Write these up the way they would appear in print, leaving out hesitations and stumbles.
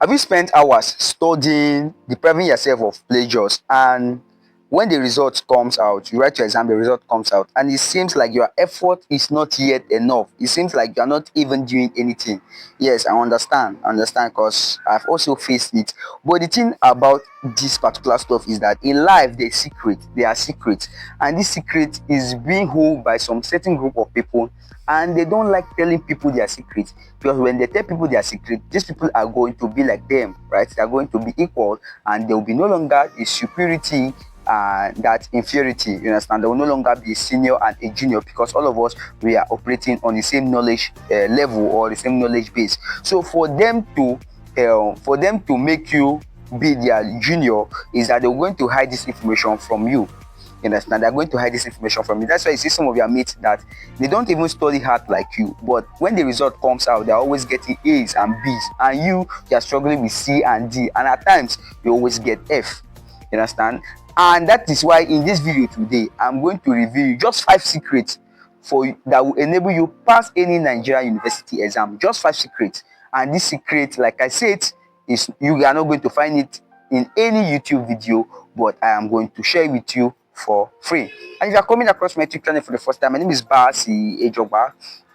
Have you spent hours studying, depriving yourself of pleasures, and when the result comes out, you write your exam, the result comes out, and it seems like your effort is not yet enough. It seems like you're not even doing anything. Yes, I understand, because I've also faced it. But the thing about this particular stuff is that in life, there's secret. They are secrets, and this secret is being held by some certain group of people, and they don't like telling people their secrets, because when they tell people their secret, these people are going to be like them, right? They are going to be equal, and there will be no longer the superiority, that inferiority. You understand? There will no longer be a senior and a junior, because all of us, we are operating on the same knowledge level, or the same knowledge base. So for them to make you be their junior, is that they're going to hide this information from you. You understand? They're going to hide this information from you. That's why you see some of your mates that they don't even study hard like you, but when the result comes out, they're always getting A's and B's, and you're struggling with C and D, and at times you always get F. You understand? And that is why in this video today, I'm going to reveal you just 5 secrets that will enable you pass any Nigerian university exam. Just 5 secrets. And this secret, like I said, is you are not going to find it in any YouTube video, but I am going to share it with you for free. And if you are coming across my YouTube channel for the first time, my name is Basi Ejogba.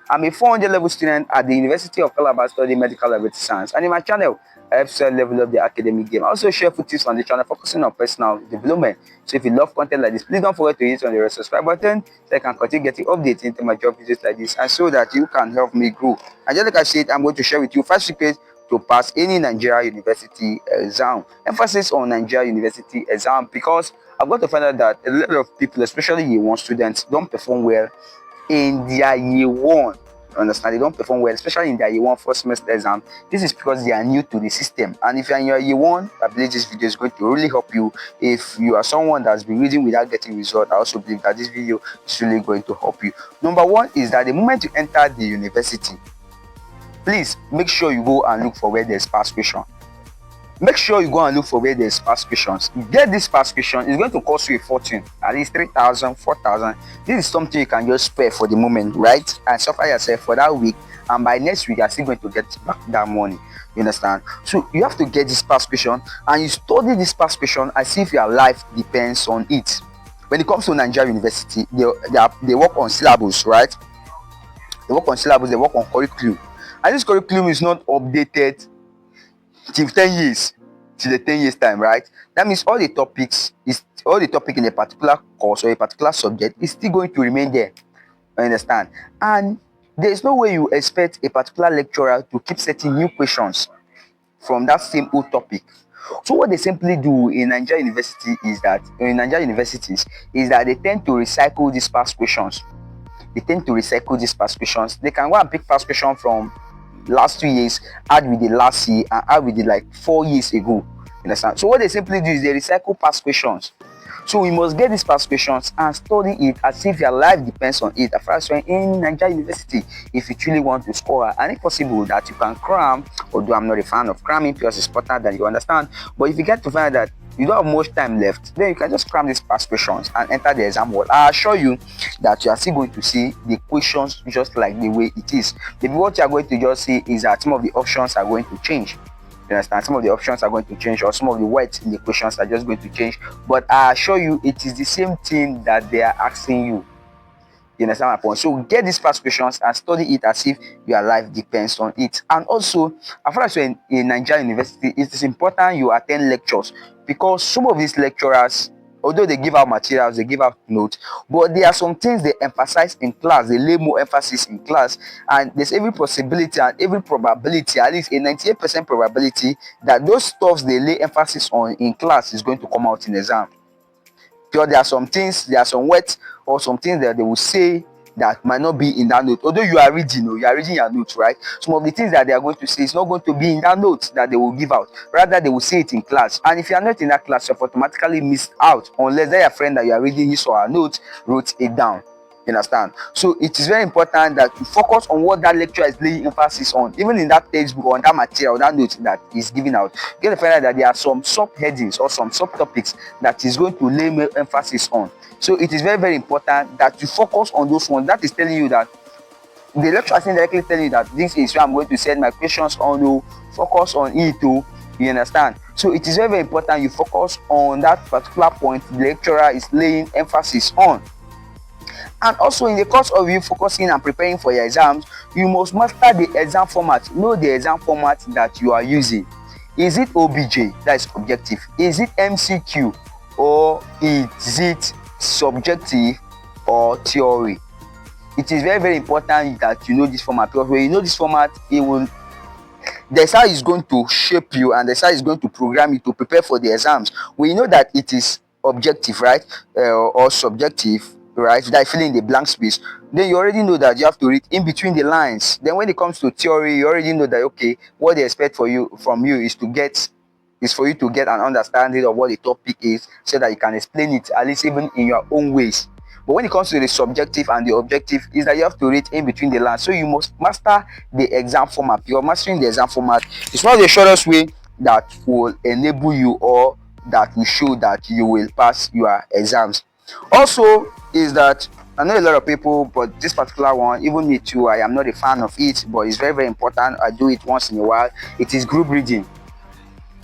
I'm a 400 level student at the University of Calabar studying medical laboratory science, and in my channel I have to level up the academic game. I also share tips on the channel focusing on personal development. So if you love content like this, please don't forget to hit on the subscribe button so I can continue getting updates into my job videos like this, and so that you can help me grow. And just like I said, I'm going to share with you 5 secrets to pass any Nigeria university exam. Emphasis on Nigeria university exam, because I've got to find out that a lot of people, especially year 1 students, don't perform well in their year 1. Understand? They don't perform well, especially in their year 1 first semester exam. This is because they are new to the system. And if you're in your year 1, I believe this video is going to really help you. If you are someone that's been reading without getting results, I also believe that this video is really going to help you. Number 1 is that the moment you enter the university, please make sure you go and look for where there's past question. Make sure you go and look for where there's past questions. Get this past question. It's going to cost you a fortune, at least 3,000, 4,000. This is something you can just spare for the moment, right? And suffer yourself for that week, and by next week you're still going to get back that money. You understand? So you have to get this past question, and you study this past question as if your life depends on it. When it comes to Nigerian university, they work on syllabus, right? They work on syllabus, they work on curriculum, and this curriculum is not updated till 10 years, till the 10 years time, right? That means all the topics in a particular course or a particular subject is still going to remain there. You understand? And there is no way you expect a particular lecturer to keep setting new questions from that same old topic. So what they simply do in Nigerian universities is that they tend to recycle these past questions. They can go and pick past questions from last 2 years, add with the last year, and add with the like 4 years ago. You understand? So what they simply do is they recycle past questions. So we must get these past questions and study it as if your life depends on it. First, in Nigerian university, if you truly want to score, and if possible that you can cram, although I'm not a fan of cramming because it's important that you understand, but if you get to find out that you don't have much time left, then you can just cram these past questions and enter the exam hall. I assure you that you are still going to see the questions just like the way it is. Maybe what you are going to just see is that some of the options are going to change. You understand? Some of the options are going to change, or some of the words in the questions are just going to change. But I assure you, it is the same thing that they are asking you. You understand my point? So get these past questions and study it as if your life depends on it. And also, as far as you're in Nigerian university, it is important you attend lectures, because some of these lecturers, although they give out materials, they give out notes, but there are some things they emphasize in class. They lay more emphasis in class, and there's every possibility and every probability, at least a 98% probability, that those stuffs they lay emphasis on in class is going to come out in exam. Because there are some words or some things that they will say that might not be in that note. Although you are reading your notes, right? Some of the things that they are going to say is not going to be in that note that they will give out. Rather, they will say it in class. And if you are not in that class, you have automatically missed out, unless your friend that you are reading his or her notes wrote it down. You understand? So it is very important that you focus on what that lecturer is laying emphasis on, even in that textbook or on that material, that note that is giving out. You get to find out that there are some subheadings or some subtopics that is going to lay more emphasis on. So it is very, very important that you focus on those ones. That is telling you that the lecturer is indirectly telling you that this is where I'm going to send my questions on. Focus on it. You understand? So it is very, very important you focus on that particular point the lecturer is laying emphasis on. And also, in the course of you focusing and preparing for your exams, you must master the exam format. Know the exam format that you are using. Is it OBJ, that is objective? Is it MCQ, or is it subjective or theory? It is very, very important that you know this format, because when you know this format, it will, that's how it's going to shape you, and that's how it's going to program you to prepare for the exams. When you know that it is objective, right, or subjective, right, that filling the blank space, then you already know that you have to read in between the lines. Then when it comes to theory, you already know that okay, what they expect from you is for you to get an understanding of what the topic is, so that you can explain it at least even in your own ways. But when it comes to the subjective and the objective, is that you have to read in between the lines. So you must master the exam format. You're mastering the exam format. It's not the shortest way that will enable you, or that will show that you will pass your exams. Also, is that I know a lot of people, but this particular one, even me too, I am not a fan of it, but it's very, very important. I do it once in a while. It is group reading.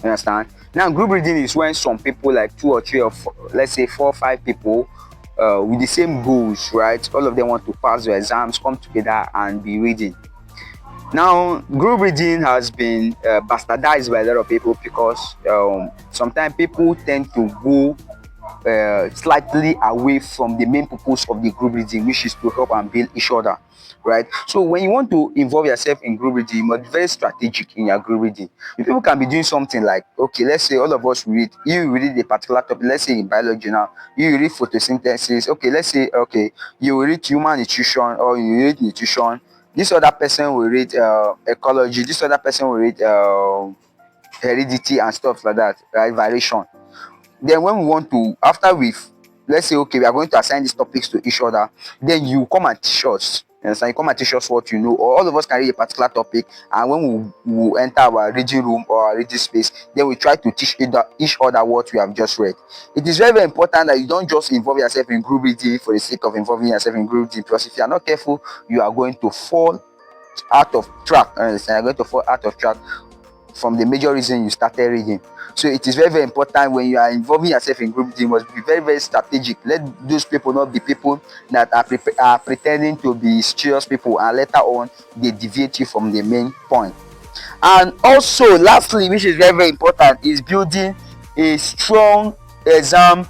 You understand? Now, group reading is when some people, like 2 or 3 or 4, let's say 4 or 5 people, with the same goals, right? All of them want to pass the exams, come together and be reading. Now, group reading has been bastardized by a lot of people, because sometimes people tend to go slightly away from the main purpose of the group reading, which is to help and build each other, right? So when you want to involve yourself in group reading, you must be very strategic in your group reading. You people can be doing something like, okay, let's say all of us read, you read a particular topic, let's say in biology now, you read photosynthesis, okay, let's say, okay, you read human nutrition, or you read nutrition, this other person will read ecology, this other person will read heredity and stuff like that, right, variation. Then when we want to, after we've, let's say, okay, we are going to assign these topics to each other, then you come and teach us. You understand? You come and teach us what you know, or all of us can read a particular topic, and when we enter our reading room or our reading space, then we try to teach each other what we have just read. It is very, very important that you don't just involve yourself in group reading for the sake of involving yourself in group reading, because if you are not careful, you are going to fall out of track. Understand? You're going to fall out of track from the major reason you started reading. So it is very, very important when you are involving yourself in group reading, you must be very, very strategic. Let those people not be people that are pretending to be serious people, and later on they deviate you from the main point. And also, lastly, which is very, very important, is building a strong exam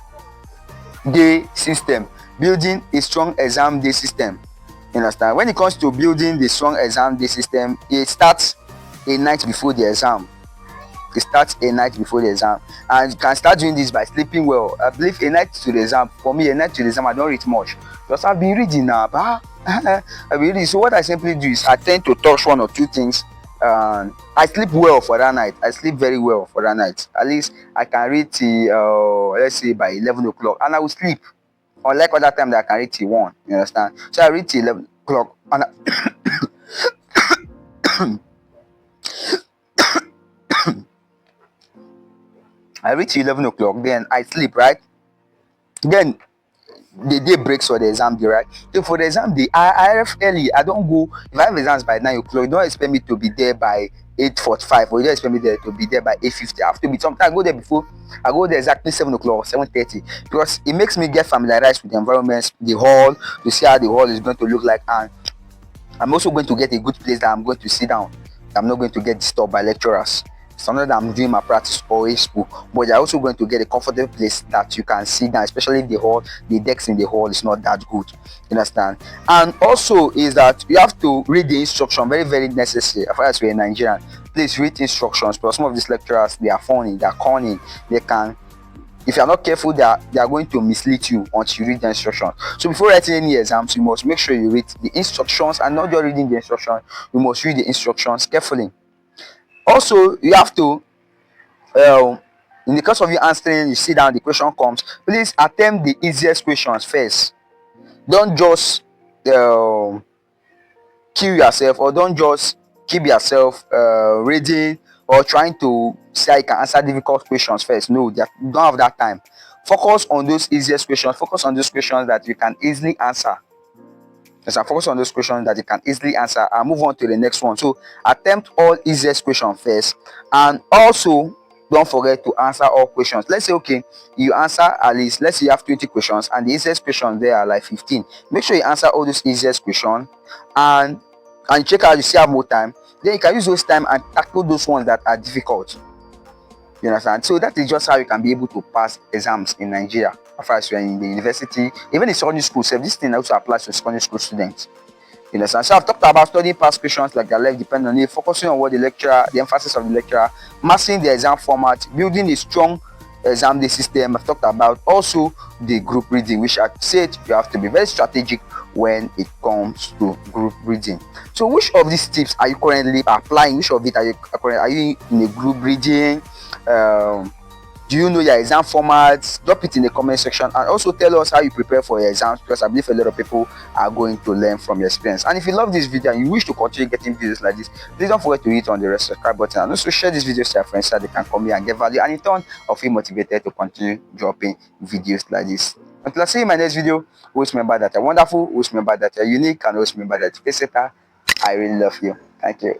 day system. Building a strong exam day system. You understand? When it comes to building the strong exam day system, it starts a night before the exam. It starts a night before the exam, and you can start doing this by sleeping well. I believe a night to the exam, for me, a night to the exam, I don't read much, because I've been reading now. I've been reading. So what I simply do is I tend to touch 1 or 2 things. I sleep well for that night. I sleep very well for that night. At least I can read till let's say by 11 o'clock, and I will sleep. Unlike other time that I can read till 1. You understand? So I read till 11 o'clock, and I reach 11 o'clock, then I sleep, right? Then the day breaks for the exam day, right? So for the exam day, I arrive early. I don't go, if I have exams by 9 o'clock, you don't expect me to be there by 8:45, or you don't expect me to be there by 8:50. I have to be, sometimes I go there before, I go there exactly 7 o'clock or 7:30, because it makes me get familiarized with the environment, the hall, to see how the hall is going to look like. And I'm also going to get a good place that I'm going to sit down. I'm not going to get disturbed by lecturers. It's not that I'm doing malpractice or Expo, but you're also going to get a comfortable place that you can sit down, especially if the hall, the decks in the hall is not that good. You understand? And also is that you have to read the instruction, very, very necessary. As far as we're in Nigerian, please read instructions, because some of these lecturers, they are funny, they are cunning, they can, if you are not careful, they are going to mislead you until you read the instructions. So before writing any exams, you must make sure you read the instructions, and not just reading the instructions, you must read the instructions carefully. Also, you have to, in the course of you answering, you sit down, the question comes, please attempt the easiest questions first. Don't just kill yourself, or don't just keep yourself reading or trying to say you can answer difficult questions first. No, you don't have that time. Focus on those easiest questions. Focus on those questions that you can easily answer. Yes, I focus on those questions that you can easily answer and move on to the next one. So attempt all easiest question first, and also don't forget to answer all questions. Let's say okay, you answer at least, let's say you have 20 questions and the easiest questions there are like 15. Make sure you answer all those easiest questions, and check out you still have more time. Then you can use those time and tackle those ones that are difficult. You understand? So that is just how you can be able to pass exams in Nigeria. As far as you're in the university, even in secondary school, so this thing also applies to secondary school students. You understand? So I've talked about studying past questions like their life depend on it, focusing on what the lecturer, the emphasis of the lecturer, mastering the exam format, building a strong exam day system. I've talked about also the group reading, which I said you have to be very strategic when it comes to group reading. So which of these tips are you currently applying? Which of it are you in a group reading? Do you know your exam formats? Drop it in the comment section, and also tell us how you prepare for your exams, because I believe a lot of people are going to learn from your experience. And if you love this video and you wish to continue getting videos like this, please don't forget to hit on the subscribe button, and also share this video to your friends so they can come here and get value, and in turn or feel motivated to continue dropping videos like this. Until I see you in my next video, always remember that you're wonderful, always remember that you're unique, and always remember that you're a I really love you. Thank you.